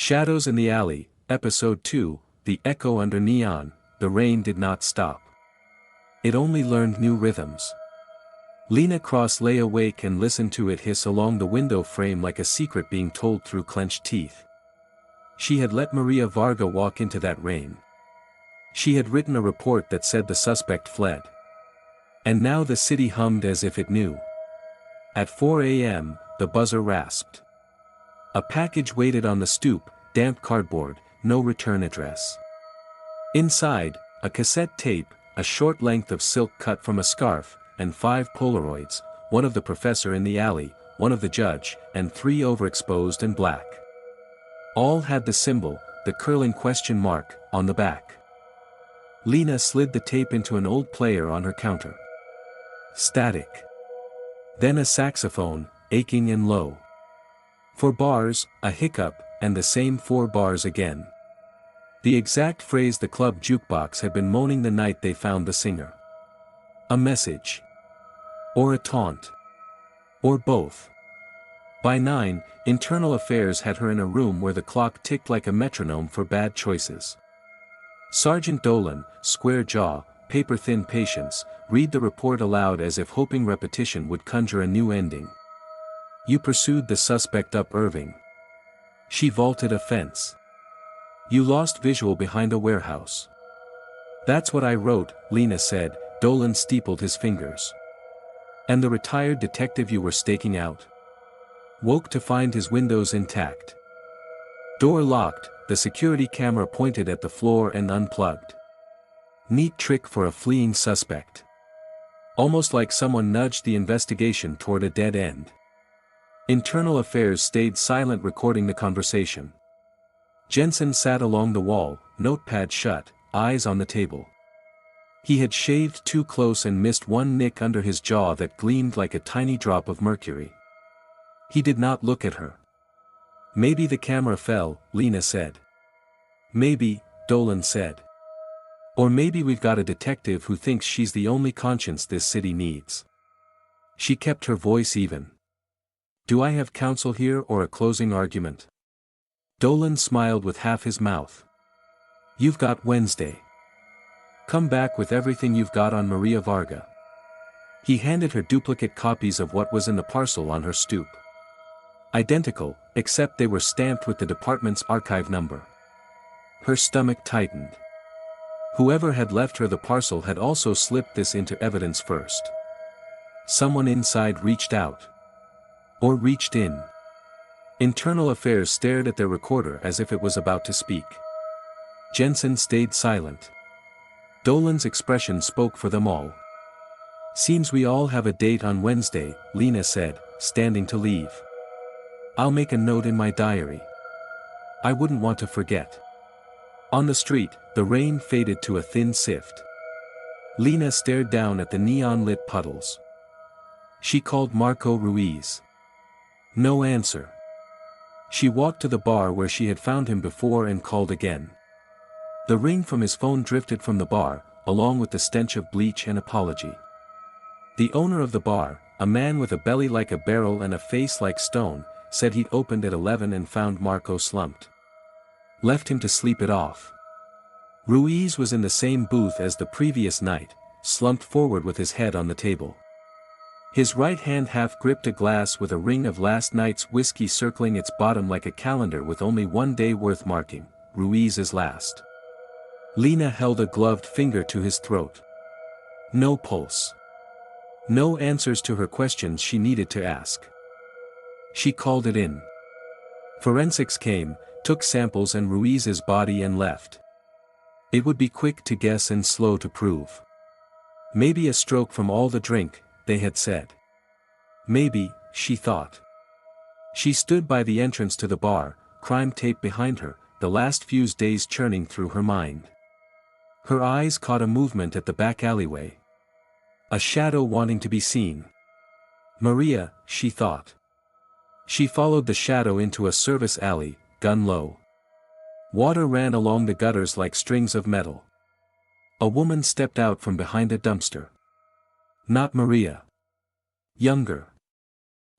Shadows in the Alley, Episode 2, The Echo Under Neon. The rain did not stop. It only learned new rhythms. Lena Cross lay awake and listened to it hiss along the window frame like a secret being told through clenched teeth. She had let Maria Varga walk into that rain. She had written a report that said the suspect fled. And now the city hummed as if it knew. At 4 a.m., the buzzer rasped. A package waited on the stoop, damp cardboard, no return address. Inside, a cassette tape, a short length of silk cut from a scarf, and 5 Polaroids, one of the professor in the alley, one of the judge, and 3 overexposed and black. All had the symbol, the curling question mark, on the back. Lena slid the tape into an old player on her counter. Static. Then a saxophone, aching and low. 4 bars, a hiccup, and the same 4 bars again. The exact phrase the club jukebox had been moaning the night they found the singer. A message. Or a taunt. Or both. By 9, Internal Affairs had her in a room where the clock ticked like a metronome for bad choices. Sergeant Dolan, square jaw, paper-thin patience, read the report aloud as if hoping repetition would conjure a new ending. You pursued the suspect up Irving. She vaulted a fence. You lost visual behind a warehouse. That's what I wrote, Lena said. Dolan steepled his fingers. And the retired detective you were staking out? Woke to find his windows intact. Door locked, the security camera pointed at the floor and unplugged. Neat trick for a fleeing suspect. Almost like someone nudged the investigation toward a dead end. Internal Affairs stayed silent, recording the conversation. Jensen sat along the wall, notepad shut, eyes on the table. He had shaved too close and missed one nick under his jaw that gleamed like a tiny drop of mercury. He did not look at her. Maybe the camera fell, Lena said. Maybe, Dolan said. Or maybe we've got a detective who thinks she's the only conscience this city needs. She kept her voice even. Do I have counsel here or a closing argument? Dolan smiled with half his mouth. You've got Wednesday. Come back with everything you've got on Maria Varga. He handed her duplicate copies of what was in the parcel on her stoop. Identical, except they were stamped with the department's archive number. Her stomach tightened. Whoever had left her the parcel had also slipped this into evidence first. Someone inside reached out. Or reached in. Internal Affairs stared at their recorder as if it was about to speak. Jensen stayed silent. Dolan's expression spoke for them all. Seems we all have a date on Wednesday, Lena said, standing to leave. I'll make a note in my diary. I wouldn't want to forget. On the street, the rain faded to a thin sift. Lena stared down at the neon-lit puddles. She called Marco Ruiz. No answer. She walked to the bar where she had found him before and called again. The ring from his phone drifted from the bar, along with the stench of bleach and apology. The owner of the bar, a man with a belly like a barrel and a face like stone, said he'd opened at 11 and found Marco slumped. Left him to sleep it off. Ruiz was in the same booth as the previous night, slumped forward with his head on the table. His right hand half gripped a glass with a ring of last night's whiskey circling its bottom like a calendar with only one day worth marking, Ruiz's last. Lena held a gloved finger to his throat. No pulse. No answers to her questions she needed to ask. She called it in. Forensics came, took samples and Ruiz's body and left. It would be quick to guess and slow to prove. Maybe a stroke from all the drink, they had said. Maybe, she thought. She stood by the entrance to the bar, crime tape behind her, the last few days churning through her mind. Her eyes caught a movement at the back alleyway. A shadow wanting to be seen. Maria, she thought. She followed the shadow into a service alley, gun low. Water ran along the gutters like strings of metal. A woman stepped out from behind a dumpster. Not Maria. Younger.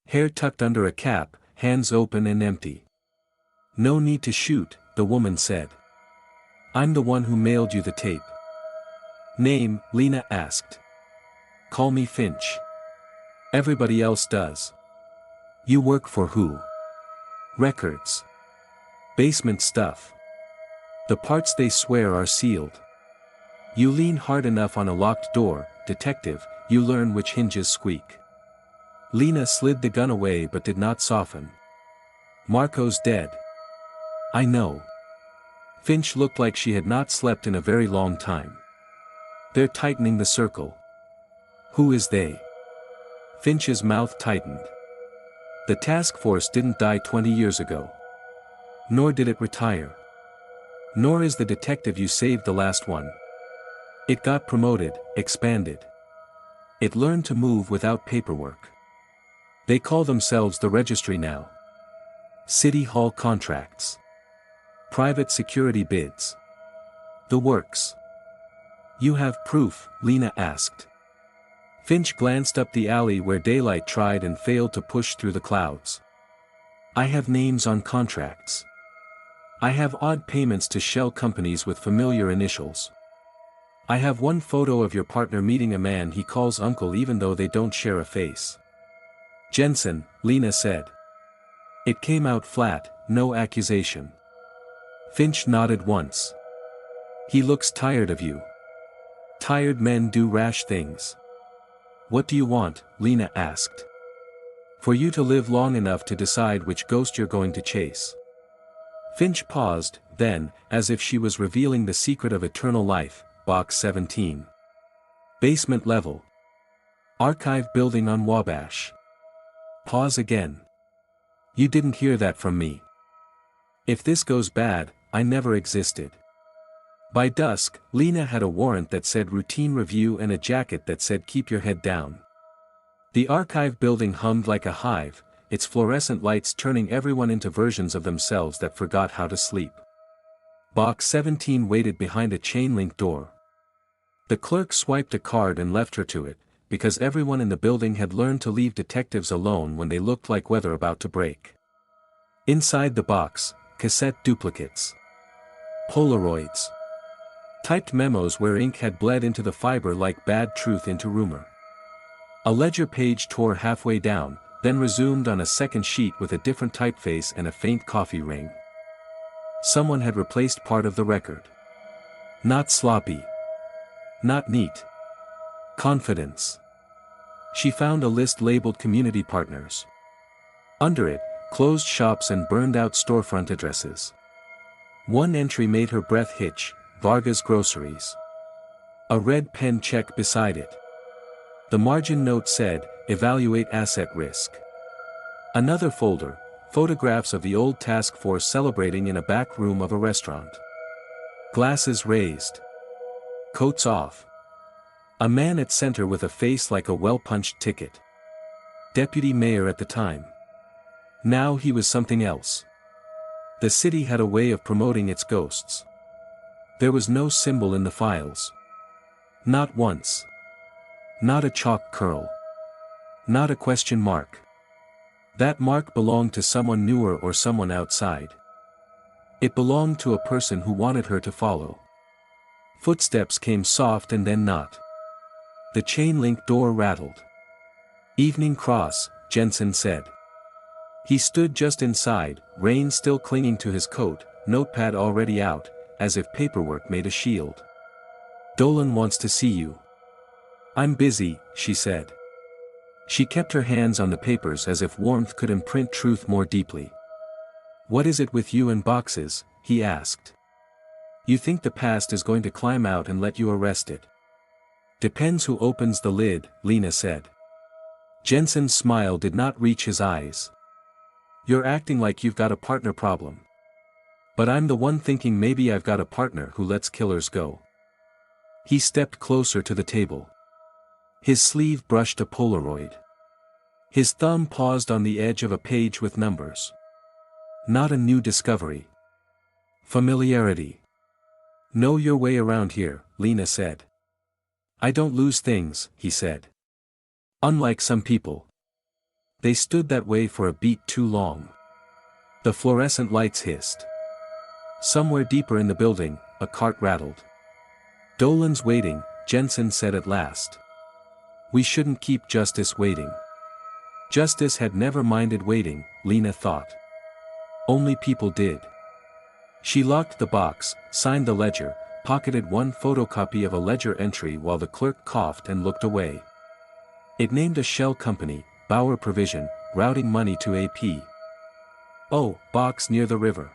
Hair tucked under a cap, hands open and empty. No need to shoot, the woman said. I'm the one who mailed you the tape. Name, Lena asked. Call me Finch. Everybody else does. You work for who? Records. Basement stuff. The parts they swear are sealed. You lean hard enough on a locked door, detective, you learn which hinges squeak. Lena slid the gun away but did not soften. Marco's dead. I know. Finch looked like she had not slept in a very long time. They're tightening the circle. Who is they? Finch's mouth tightened. The task force didn't die 20 years ago. Nor did it retire. Nor is the detective you saved the last one. It got promoted, expanded. It learned to move without paperwork. They call themselves the Registry now. City Hall contracts. Private security bids. The works. You have proof, Lena asked. Finch glanced up the alley where daylight tried and failed to push through the clouds. I have names on contracts. I have odd payments to shell companies with familiar initials. I have one photo of your partner meeting a man he calls uncle even though they don't share a face. Jensen, Lena said. It came out flat, no accusation. Finch nodded once. He looks tired of you. Tired men do rash things. What do you want? Lena asked. For you to live long enough to decide which ghost you're going to chase. Finch paused, then, as if she was revealing the secret of eternal life, Box 17. Basement level. Archive building on Wabash. Pause again. You didn't hear that from me. If this goes bad, I never existed. By dusk, Lena had a warrant that said routine review and a jacket that said keep your head down. The archive building hummed like a hive, its fluorescent lights turning everyone into versions of themselves that forgot how to sleep. Box 17 waited behind a chain-link door. The clerk swiped a card and left her to it, because everyone in the building had learned to leave detectives alone when they looked like weather about to break. Inside the box, cassette duplicates. Polaroids. Typed memos where ink had bled into the fiber like bad truth into rumor. A ledger page tore halfway down, then resumed on a second sheet with a different typeface and a faint coffee ring. Someone had replaced part of the record. Not sloppy. Not neat. Confidence. She found a list labeled community partners. Under it, closed shops and burned-out storefront addresses. One entry made her breath hitch, Varga's Groceries. A red pen check beside it. The margin note said, evaluate asset risk. Another folder, photographs of the old task force celebrating in a back room of a restaurant. Glasses raised. Coats off. A man at center with a face like a well-punched ticket. Deputy mayor at the time. Now he was something else. The city had a way of promoting its ghosts. There was no symbol in the files. Not once. Not a chalk curl. Not a question mark. That mark belonged to someone newer or someone outside. It belonged to a person who wanted her to follow. Footsteps came soft and then not. The chain-link door rattled. Evening Cross, Jensen said. He stood just inside, rain still clinging to his coat, notepad already out, as if paperwork made a shield. Dolan wants to see you. I'm busy, she said. She kept her hands on the papers as if warmth could imprint truth more deeply. What is it with you and boxes? He asked. You think the past is going to climb out and let you arrest it? Depends who opens the lid, Lena said. Jensen's smile did not reach his eyes. You're acting like you've got a partner problem. But I'm the one thinking maybe I've got a partner who lets killers go. He stepped closer to the table. His sleeve brushed a Polaroid. His thumb paused on the edge of a page with numbers. Not a new discovery. Familiarity. Know your way around here, Lena said. I don't lose things, he said. Unlike some people. They stood that way for a beat too long. The fluorescent lights hissed. Somewhere deeper in the building, a cart rattled. "Dolan's waiting," Jensen said at last. "We shouldn't keep Justice waiting." Justice had never minded waiting, Lena thought. Only people did. She locked the box, signed the ledger, pocketed one photocopy of a ledger entry while the clerk coughed and looked away. It named a shell company, Bauer Provision, routing money to AP. Oh, box near the river.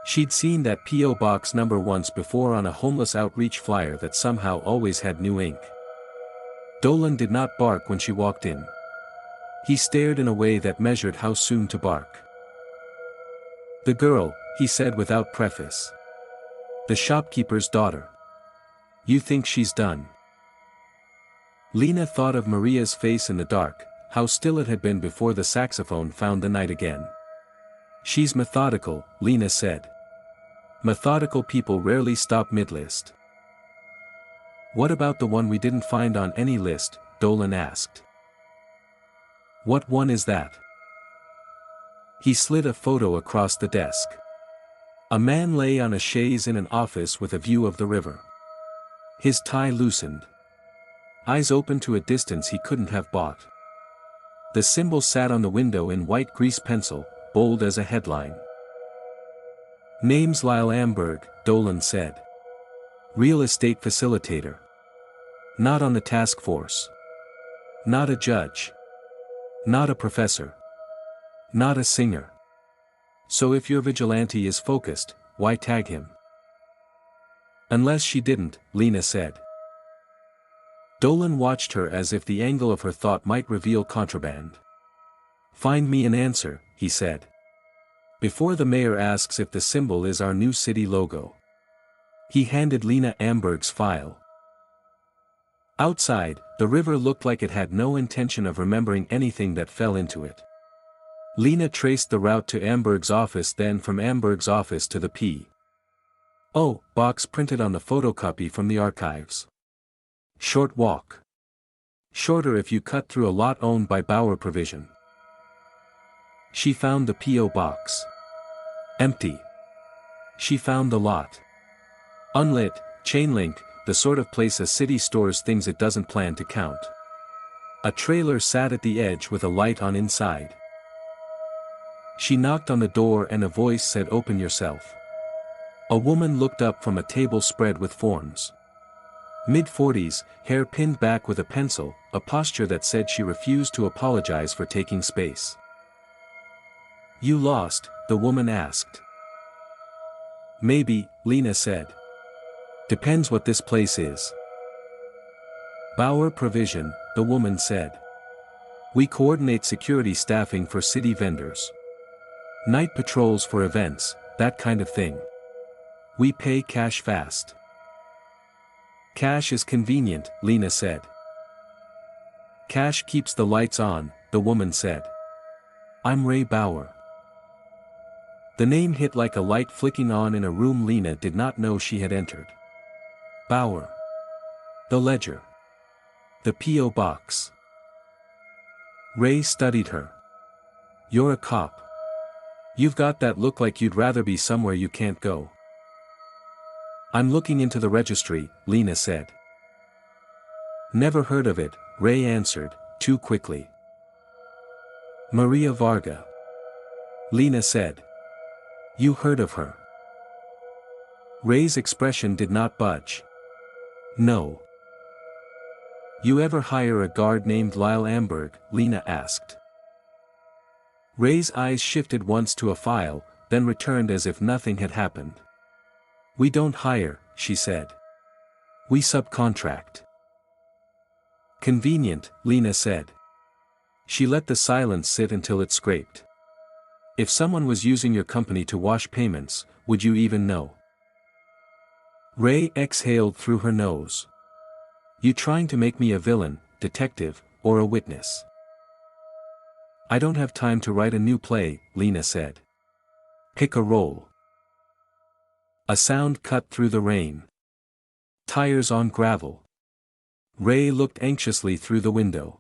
She'd seen that P.O. box number once before on a homeless outreach flyer that somehow always had new ink. Dolan did not bark when she walked in. He stared in a way that measured how soon to bark. "The girl," he said without preface. "The shopkeeper's daughter. You think she's done?" Lena thought of Maria's face in the dark, how still it had been before the saxophone found the night again. "She's methodical," Lena said. "Methodical people rarely stop mid-list." "What about the one we didn't find on any list?" Dolan asked. "What one is that?" He slid a photo across the desk. A man lay on a chaise in an office with a view of the river. His tie loosened. Eyes open to a distance he couldn't have bought. The symbol sat on the window in white grease pencil, bold as a headline. "Name's Lyle Amberg," Dolan said. "Real estate facilitator. Not on the task force. Not a judge. Not a professor. Not a singer. So if your vigilante is focused, why tag him?" "Unless she didn't," Lena said. Dolan watched her as if the angle of her thought might reveal contraband. "Find me an answer," he said. "Before the mayor asks if the symbol is our new city logo." He handed Lena Amberg's file. Outside, the river looked like it had no intention of remembering anything that fell into it. Lena traced the route to Amberg's office, then from Amberg's office to the P.O. box printed on the photocopy from the archives. Short walk. Shorter if you cut through a lot owned by Bauer Provision. She found the P.O. box. Empty. She found the lot. Unlit, chain link, the sort of place a city stores things it doesn't plan to count. A trailer sat at the edge with a light on inside. She knocked on the door and a voice said, "Open yourself." A woman looked up from a table spread with forms. Mid-40s, hair pinned back with a pencil, a posture that said she refused to apologize for taking space. "You lost?" the woman asked. "Maybe," Lena said. "Depends what this place is." "Bauer Provision," the woman said. "We coordinate security staffing for city vendors. Night patrols for events, that kind of thing. We pay cash fast." "Cash is convenient," Lena said. "Cash keeps the lights on," the woman said. "I'm Ray Bauer." The name hit like a light flicking on in a room Lena did not know she had entered. Bauer. The ledger. The P.O. box. Ray studied her. "You're a cop. You've got that look like you'd rather be somewhere you can't go." "I'm looking into the registry," Lena said. "Never heard of it," Ray answered, too quickly. "Maria Varga." Lena said. "You heard of her?" Ray's expression did not budge. "No." "You ever hire a guard named Lyle Amberg?" Lena asked. Ray's eyes shifted once to a file, then returned as if nothing had happened. "We don't hire," she said. "We subcontract." "Convenient," Lena said. She let the silence sit until it scraped. "If someone was using your company to wash payments, would you even know?" Ray exhaled through her nose. "You trying to make me a villain, detective, or a witness?" "I don't have time to write a new play," Lena said. "Pick a role." A sound cut through the rain. Tires on gravel. Ray looked anxiously through the window.